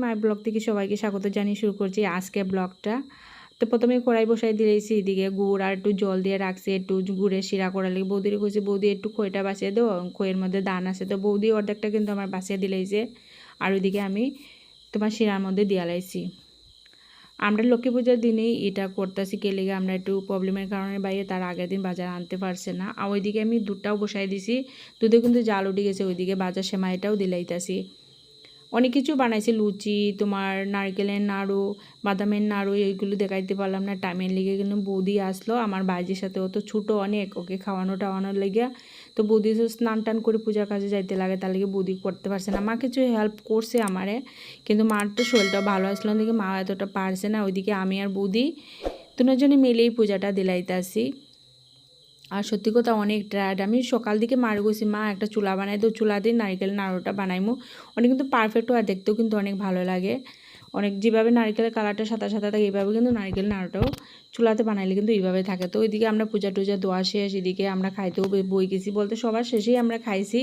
My blog থেকে সবাইকে স্বাগত জানিয়ে শুরু করছি আজকে ব্লগটা। তো প্রথমে কড়াই বসাই দিয়েছি, এদিকে গুড় আর একটু জল দিয়ে রাখছি, একটু গুড়ের শিরা করা লাগে। বৌদির কইছে বৌদি একটু খইটা বাঁচিয়ে দেও, খইয়ের মধ্যে দান আছে। তো বৌদি অর্ধেকটা কিন্তু আমার বাঁচিয়ে দিলেইছে, আর ওইদিকে আমি তোমার শিরার মধ্যে দিয়া লাইছি। আমরা লক্ষ্মী পূজার দিনেই এটা করতেছি, কে লেগে আমরা একটু প্রবলেমের কারণে বাইরে তার আগের দিন বাজার আনতে পারছে না। আর ওইদিকে আমি দুধটাও বসাই দিছি, দুধে কিন্তু জাল উঠে গেছে। ওইদিকে বাজার সেমাইটাও দিলাইতাছি। অনেক কিছু বানাইছি, লুচি, তোমার নারকেলের নাড়ু, বাদামের নাড়ু, এইগুলো দেখাইতে পারলাম না টাইমের লেগে। কিন্তু বৌদি আসলো আমার বাড়ির সাথে, ও তো ছোটো অনেক, ওকে খাওয়ানো টাওয়ানোর লেগে। তো বৌদি তো স্নান টান করে পূজার কাজে যাইতে লাগে, তার লেগে বৌদি করতে পারছে না। মা কিছু হেল্প করছে আমারে, কিন্তু মার তো শরীরটাও ভালো আসলো না দেখে মা এতটা পারছে না। ওইদিকে আমি আর বৌদি দুজনে মিলেই পূজাটা দিলাইতাছি। আর সত্যি কথা অনেক টায়ার্ড। আমি সকাল দিকে মার গেছি, মা একটা চুলা বানাই তো, চুলা দিয়ে নারকেল নাড়ুটা বানাইমু। অনেক কিন্তু পারফেক্ট হয়, দেখতেও কিন্তু অনেক ভালো লাগে। অনেক যেভাবে নারকেলের কালারটা সাদা সাদা থাকে, এইভাবে কিন্তু নারকেল নাড়ুটাও চুলাতে বানাইলে কিন্তু এইভাবে থাকে। তো ওইদিকে আমরা পূজা টুজা দোয়া শেষ, এদিকে আমরা খাইতেও বই গেছি, বলতে সবার শেষেই আমরা খাইছি।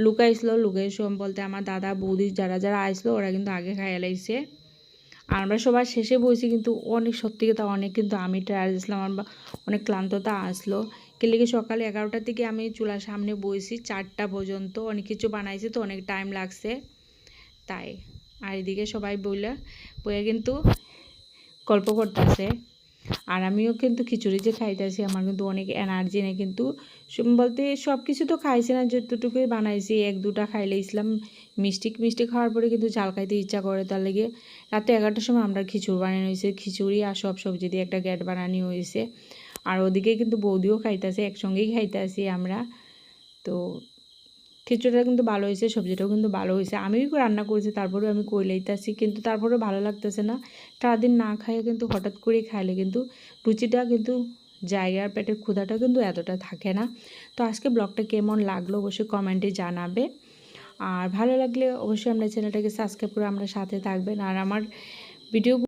লুকাইছিল, লুকাই বলতে আমার দাদা বৌদি যারা যারা আইসলো ওরা কিন্তু আগে খাইয়া লাইছে। আর আমরা সবার শেষে বসি, কিন্তু অনেক সত্যি কথা অনেক কিন্তু আমি টায়ার্ড আসলাম, আমার অনেক ক্লান্ততা আসলো। কেলিকে সকালে 11টার দিকে আমি চুলার সামনে বসি 4টা পর্যন্ত, অনেক কিছু বানাইছি তো অনেক টাইম লাগছে তাই। আর এদিকে সবাই বইয়া কিন্তু গল্প করতেছে, আর আমিও কিন্তু খিচুড়ি যে খাইতেছি আমার কিন্তু অনেক এনার্জি নেই। কিন্তু বলতে সব কিছু তো খাইছি না, যতটুকুই বানাইছি 1-2টা খাইলে ইসলাম। মিষ্টি মিষ্টি খাওয়ার পরে কিন্তু ঝাল খাইতে ইচ্ছা করে, তার লেগে রাতে 11টার সময় আমরা খিচুড়ি বানানো হয়েছে, খিচুড়ি আর সব সবজি দিয়ে একটা গ্যাট বানানো হয়েছে। আর ওদিকে কিন্তু বৌদিও খাইতেছে, একসঙ্গেই খাইতেছি আমরা। তো খিচুড়িটা কিন্তু ভালো হয়েছে, সবজিটাও কিন্তু ভালো হয়েছে। আমিও রান্না করেছি, তারপরেও আমি কই লইতাছি, কিন্তু তারপরেও ভালো লাগতেছে না। সারাদিন না খাইয়ে কিন্তু হঠাৎ করে খাইলে কিন্তু রুচিটা কিন্তু জায়গার পেটের ক্ষুধাটা কিন্তু এতটা থাকে না। তো আজকে ব্লগটা কেমন লাগলো অবশ্যই কমেন্টে জানাবে, আর ভালো লাগলে অবশ্যই আমরা চ্যানেলটাকে সাবস্ক্রাইব করে আমরা সাথে থাকবেন। আর আমার ভিডিও